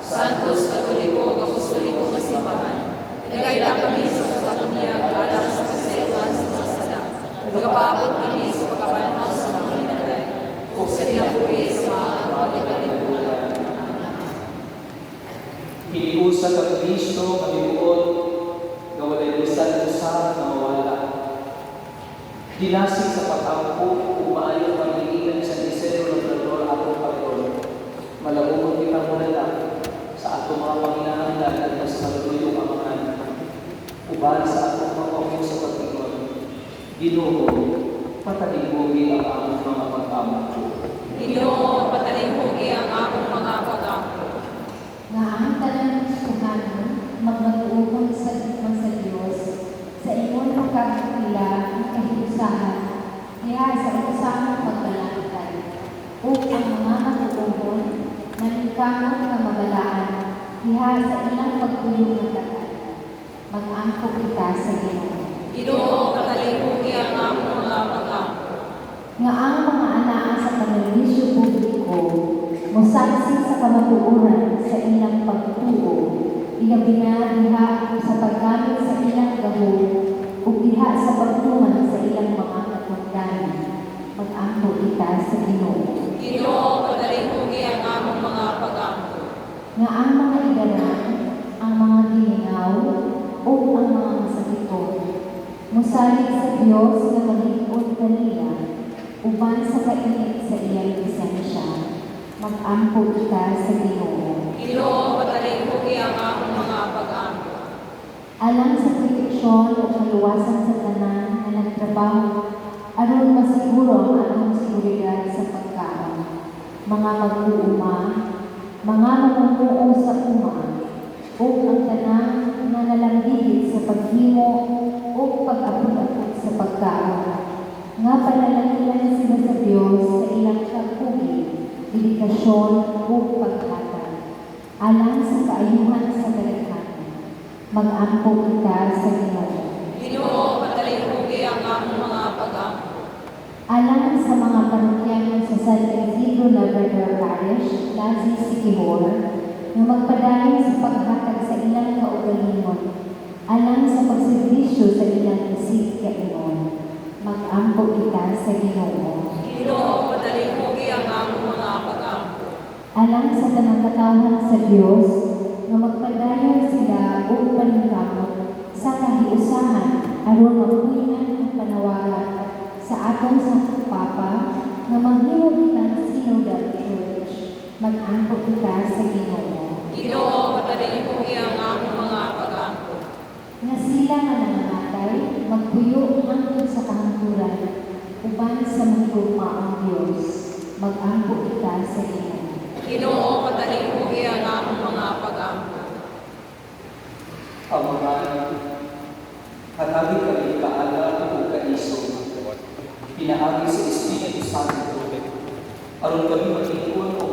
Santos Katoliko, Apostoliko, Kasimbahan. Nagayla kami sa patunyag, alam sa kaseluan sa mga sada. Nagapabot kami sa pagkabanhaw sa mga o sa tinapuri sa mga kalimutan. Hiniusa ka Kristo kalimuot nga walay bisan usa na mawala. Dinasig sa pag-ampo ug maayo pag-iigan sa Disero Labrador atong Panginoon. Malabungon kitang mulala sa atong mga panginahanglan at sa maluluyong amangan. Uban sa atong mga sa Panginoon. Ginoo, patalimbugi ang among mga pag-ampo. Ginoo, patalimbugi ang among mga pag-ampo. Nga ang tanan suhanon, magmatuon sa Diyos, sa imong pagkakakila ang kahiusahan, kaya sa usahang pagbalangkay. O ang mga matuon, nanikamot nga mabalaan, kaya sa ilang pagtulong ng tanan. Mag-angkop kita sa Ginoo. Ginoo, patalimbugi ang among mga pag-ampo. Nga ang mga anaa sa pangalisyo publiko, mosaksi sa kamatuoran sa ilang pagtuo, ilabi na diha sa paggamit sa ilang gahom, o diha sa pagtuman sa ilang mga katungdani. Mag-ampo kita sa Ginoo. Ginoo, patalimbugi ang among mga pag-ampo. Nga ang mga igaran, ang mga gilingaw, o ang mga masakiton, musalig sa Diyos na mag-iod kaniya, uban sa kainit sa iyang lisensya, mag-ampo kita sa Ginoo. Ginoo, patalimbugi ang among mga pag-ampo. Alang sa proteksyon o kaluwasan sa tanan na nagtrabaho, aron masiguro ang atong seguridad sa pagkaon. Mga mag-uuma, mga mamumuo sa uma, o ang tanan na nalanggigit sa paghimo o pag-apod-apod sa pagkaon. Nga panalangin sila sa Diyos sa ilang pagpugi, dedikasyon o paghatag. Alang sa kaayuhan sa kalaghan, mag-ampo kita sa Ginoo. Ginoo, patalimbugi ang among mga pag-ampo. Alang sa mga parokyano sa San Isidro Labrador Parish, Lazi Sikihor, na magpadayon sa paghatag sa ilang kaugalingon, alang sa pagservisyo sa ilang isip kainon, mag-ampo kita sa Ginoo. Ginoo, patalimbugi ang among mga pag-ampo. Alang sa tanang katawhan sa Diyos, na magpadayon sila o paningkamot sa kahiusahan aron mapuhinan ang panawagan sa atong Santo Papa na maghimo kitang Synodal Church. Mag-ampo kita sa Ginoo. Ginoo, patalimbugi ang among mga pag-ampo. Nga sila nga nangamatay, magpuyo hangtod sa kahangturan, uban sa mahigugma ang Diyos. Mag-ampo kita sa Ginoo. Ginoo, patalimbugi ang among mga pag-ampo. Ang mga hatabi kami kaala o kaiso, pinaagi sa Espiritu Santo, aron kami maglikon o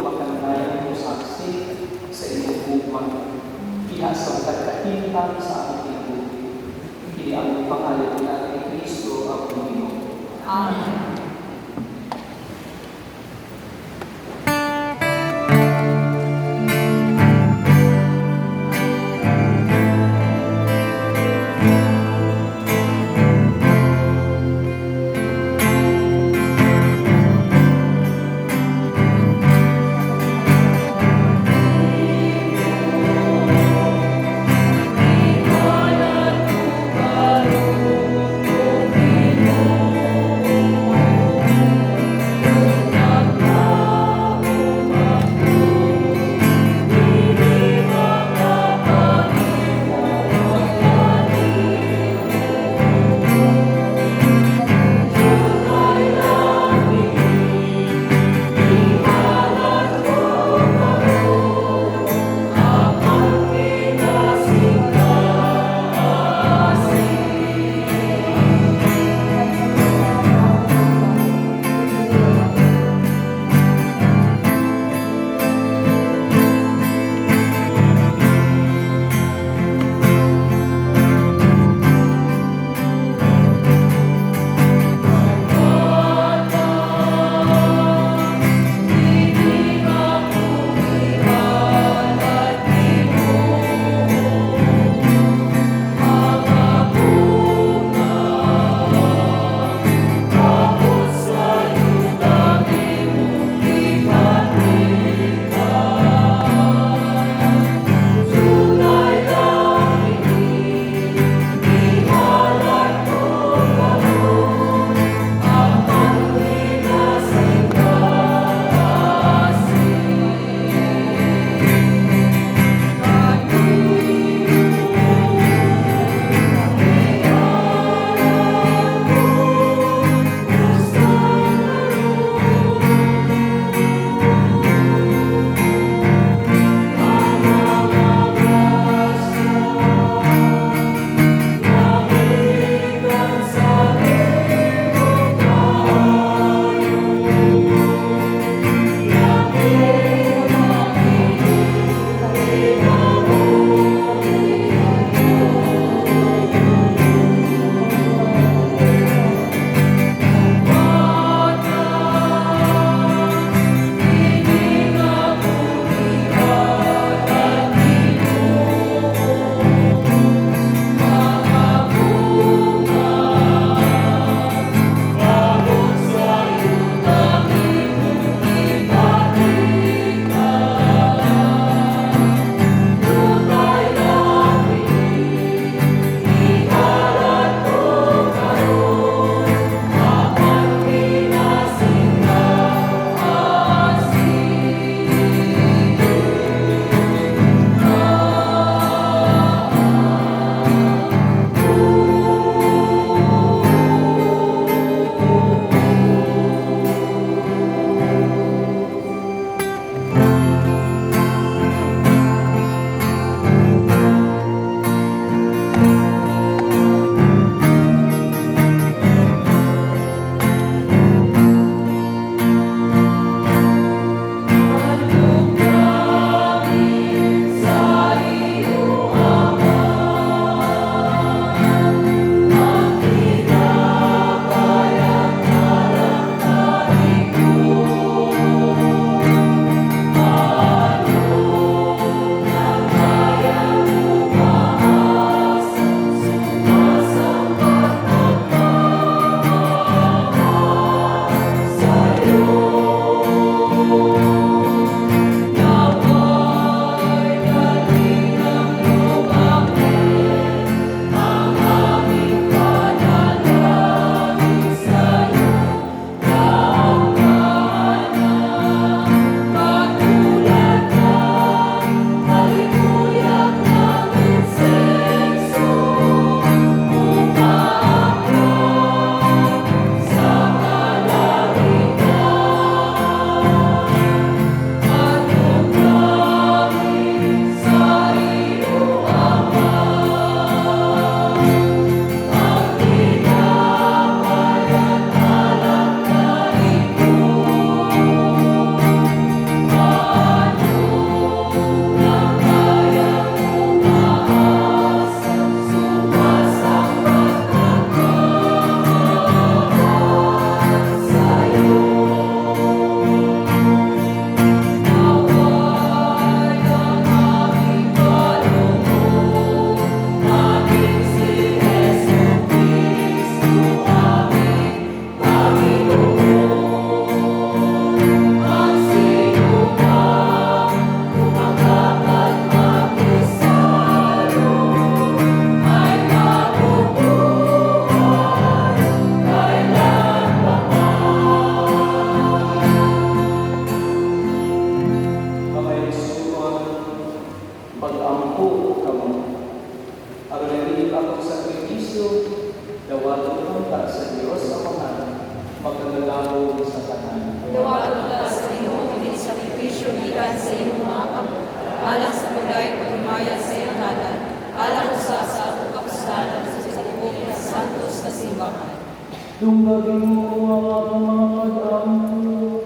Tunggagin mo ang aming mga pag-amo.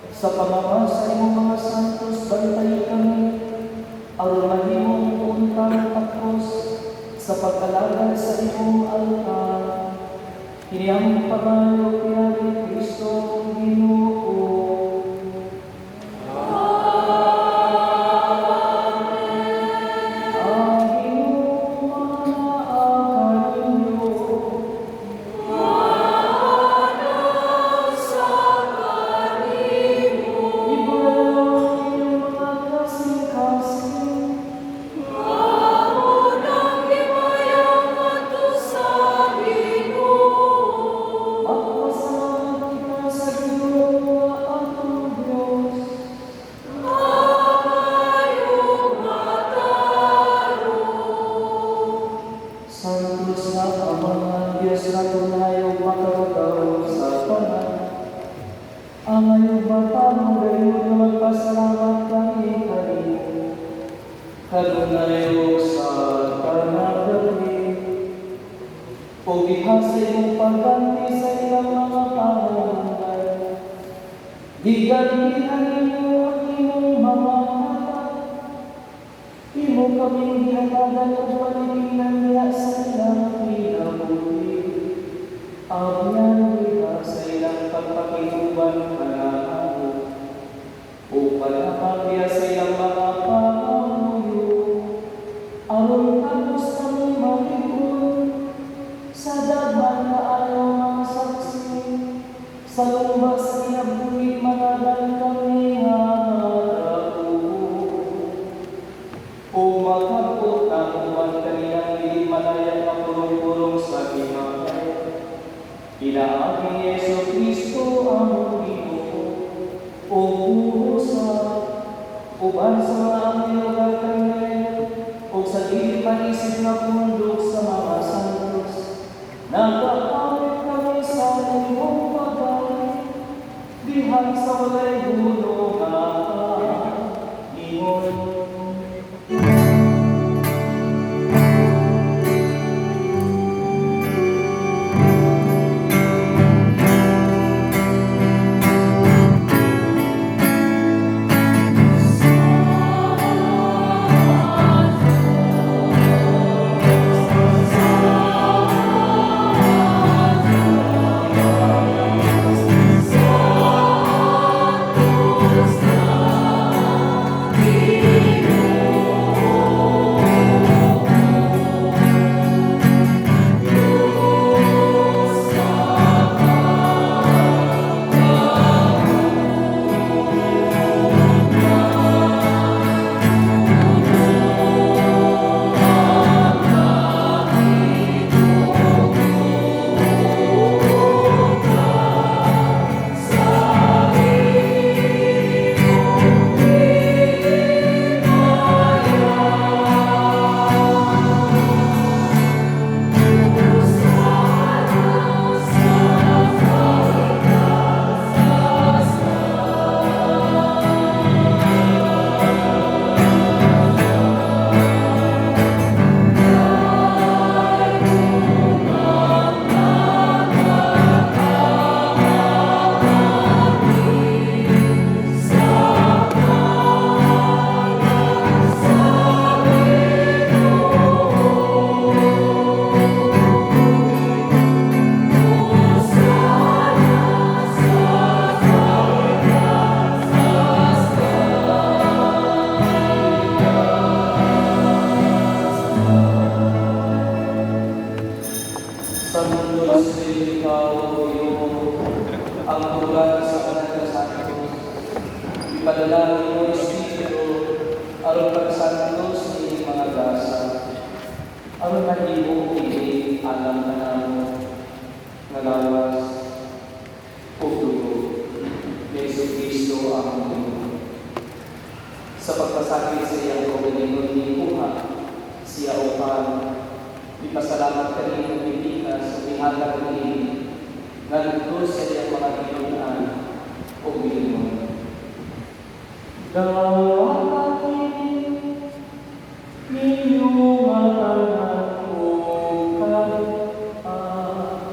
Sa pamamasa ng mga santos, bantay kami. Arunahin mong untang takos sa pagkalagan sa iyong altar. Hiniyang pamayo kaya ni Kristo Ginoo. Santos na Ama, Diyos na tunayong makakataon sa tanan. Ang ayong bata mo gayon na magpasalamat kami kanino. Kadunayo sa tanang gabi. O ihasay mong pagganti sa ilang mga pangalan. Digantihan ninyo ang imong mga mata. Imo kaming gihatagan o palipinan niya sa ilang pinabuhi. Abyan niya sa ilang pagpakinuban kanaan. O palapagya sa ilang mga pangamuyo. Aron tapos kami malikon sa daghan na ayaw mga saksi. Sa lumbas sa kinabuhi manadan kami nga o magkakot na kuman kanilang hindi malayang mapulong-pulong sa kinakay. Inaaging Yeso Kristo ang Ginoo, o pusa, uban sa mga aming lugar kanil, o sa di panisip na pundok sa mga santos. Nagkakawit kami sa iyong pagay, dihan sa walay gulo nga ingon. Sa mundo sa ikaw, O Ginoo, ang tugan sa kanang santos. Ipadalangin mo Espiritu, aron pagsantos ni mga gasa. Aron mahimo kini alam na namo, nagawas, o dugo, ni Jesu-Cristo ang Ginoo. Sa pagpasakit sa iyang kaugalingon ni Kuha, siya upan, ipasalamat kanino Pilipinas sa bihatag ng ini, nalugod sa iyang mga ginunan o Ginoo. Dawakan ninyo mga tanan o kalupan,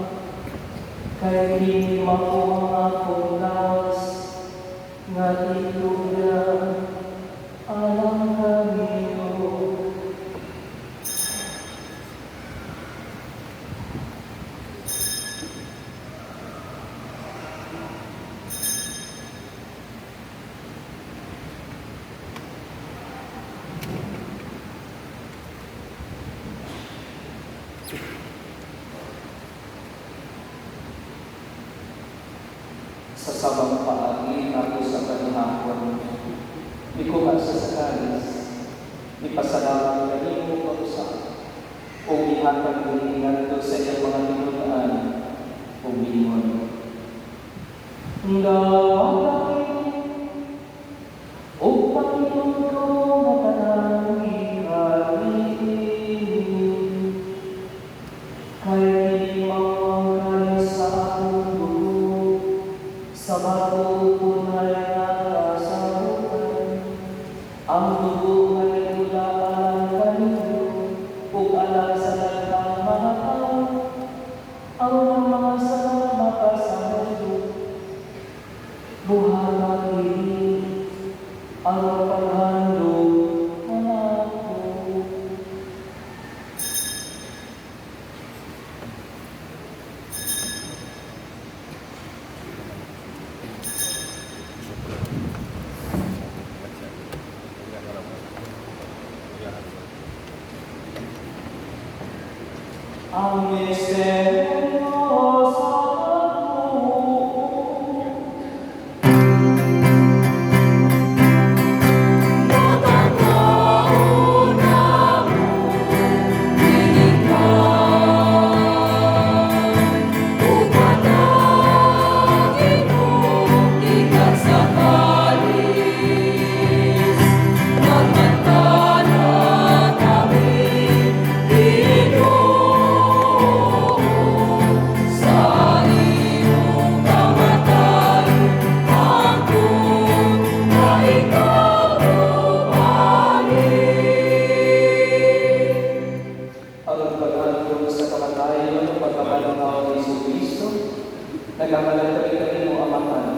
sabang paagi ako sa kanihapon. Di ko nga sa sakalis, ipasalamat na rin mo pausa. Kung ihatag hiningan to sa iyong mga tinulaan, umingon. O Panginoon ko, matanang kaya di mawagay sa akong dugo, sa bato tunay na kasabukan. Ang dugo ay mula alang kanino, kung alang sa lalang mga tao, ang mga salamat sa mundo. Buhaga ini ang paghandog ng ako. Ang misteryo sa pagbuo. Ang paghandog sa kamatayan ng pagkakalanaw ni Jesucristo, nagkakalatari kanino amahan,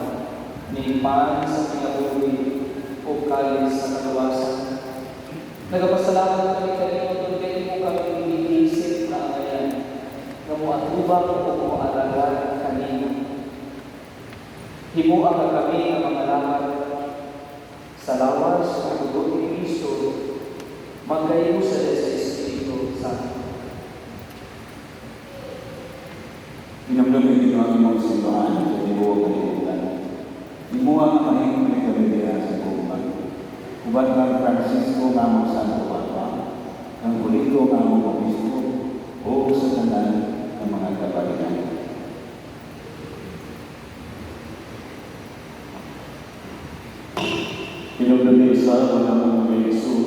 nipan sa pinabuli o kalis sa kaluwasan. Nagapasalamat kami kanino kung kayo mo kami iniisip na angayan, na muatubang o mualagan kanino. Himuan ka kami ang mga lahat sa lawas ng dugo ni Cristo, magkayo sa Espiritu Santo. Pinamdamay ito ang imong simbahan sa tibuok kalibutan. Imuha ang mahing pinagkabibihan sa kuman. Uban kang Francisco ngamong Santo Papa, kang Buliko ngamong Obispo, o sa tanan ng mga kapalitan. Pinamdamay sa mga mga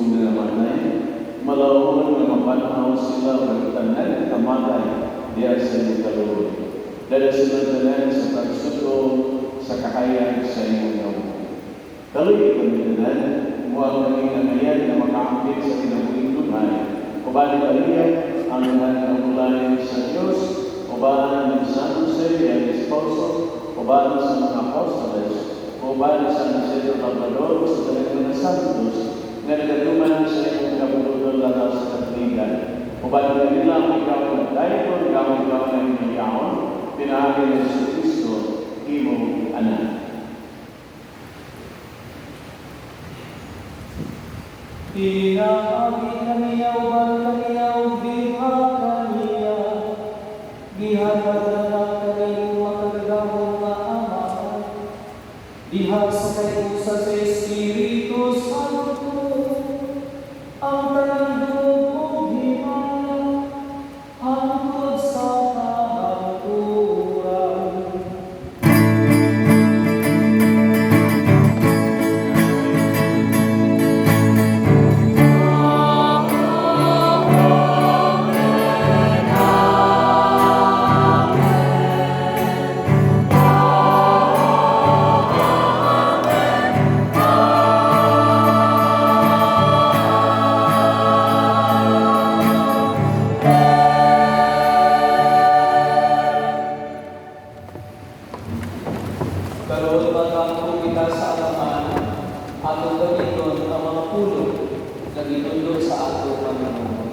na namanay, malawon na mapanaw sila magtanan kamatay diya sa lugar. Dahil sinundanan sa pagsuto sa kakayan sa iyong yaw. Kaloy ipamitanan, muang naging nangayan na makaakit sa kinabuing tunay. Kubalik aliyat ang lahat ng ulanin sa Diyos, kubaan ng San Jose ang Esposo, kubaan sa mga apostoles, kubaan sa Nasidro Labrador sa talagang mga santos, na nagatuman sa iyong kapulutong lakas sa katligan. Kubalik na nila ang ikaw ng dayon, gamit ikaw ng iniyaon, pinahagi ng Jesucristo, imong anak. Pinahagi kaniyaw, kaniyaw, biha kaniya, gihatag na kaniyo makagagawang na ama, diha sa kayo sa Espiritu Santo, ang tanandog himala, hangtod sa kahaturan. Karoon magkampo kita sa alaman, atong gamiton ang mga puno na ginundod sa ato Panginoon.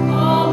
Ang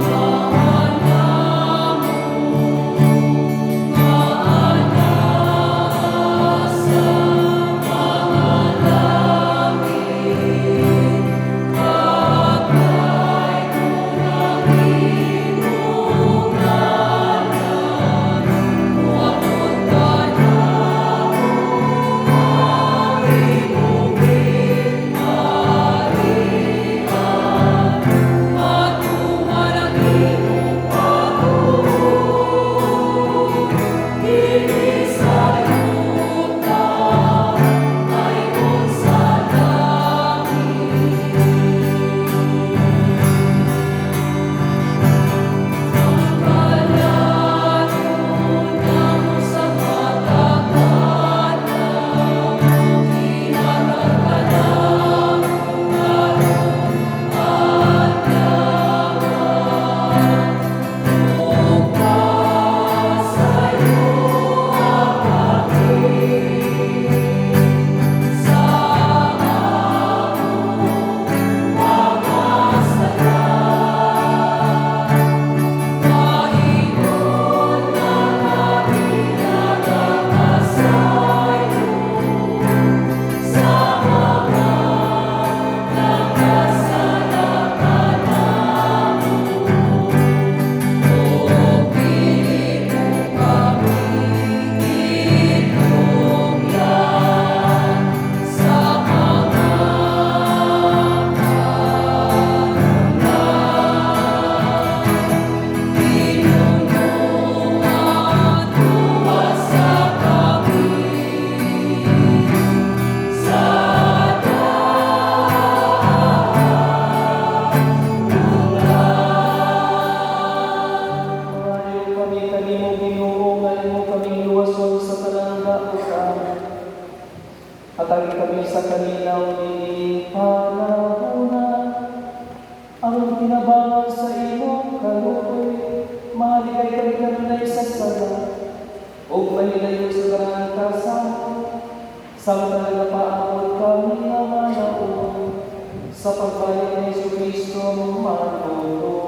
matutuo.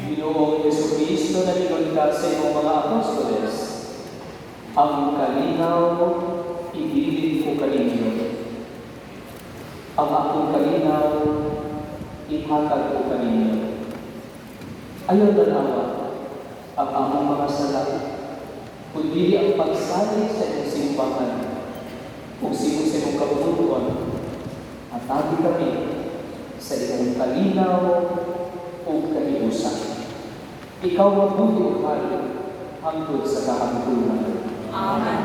Ginoong Jesucristo na niligtas sa iyong mga apostoles, ang kalinaw ibigin ko kaninyo. Ang akong kalinaw ihatag ko kaninyo. Ayaw dalawa ang among mga sala, kundi ang pagsalig sa iyong simbahan kung sino sa iyong kabuluhan at tabi kami sa iyong kalinaw o kalimusan. Ikaw mabuti ukal hangtod sa kahangtunan. Amen.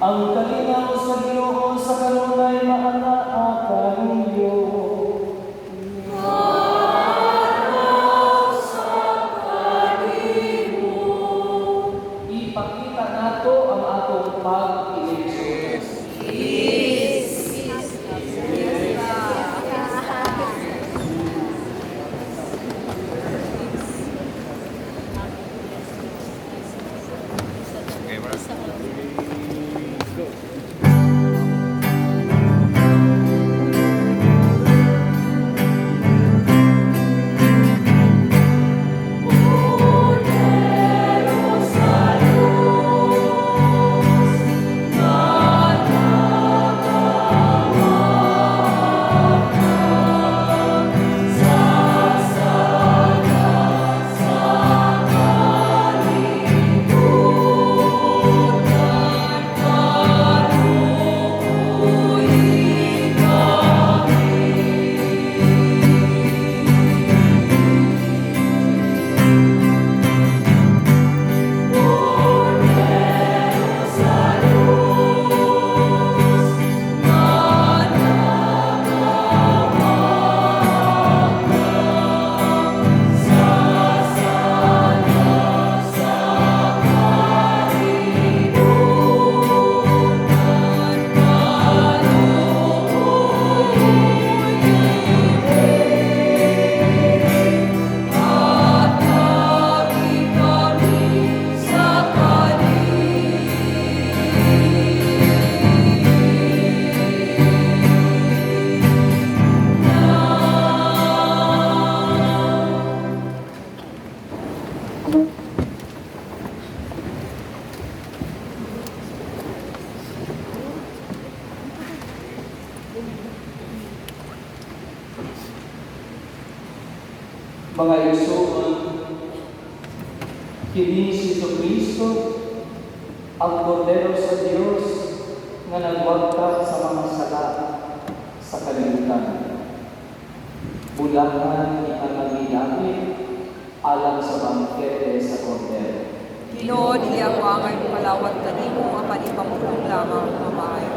Ang kalinaw sa Ginoo sa kanunay maanaakan ninyo. Ipakita nato ang atong pag-eleksyon. Mga igsoon, kini si Jesucristo, ang Kordero sa Diyos nga nagwagtag sa mga sala sa kalibutan. Bulahan ni Anaginabi alang sa bangkete sa Kordero. Ginoo, dili ako angay palawat kanimo ang panipamulong lamang mamahay.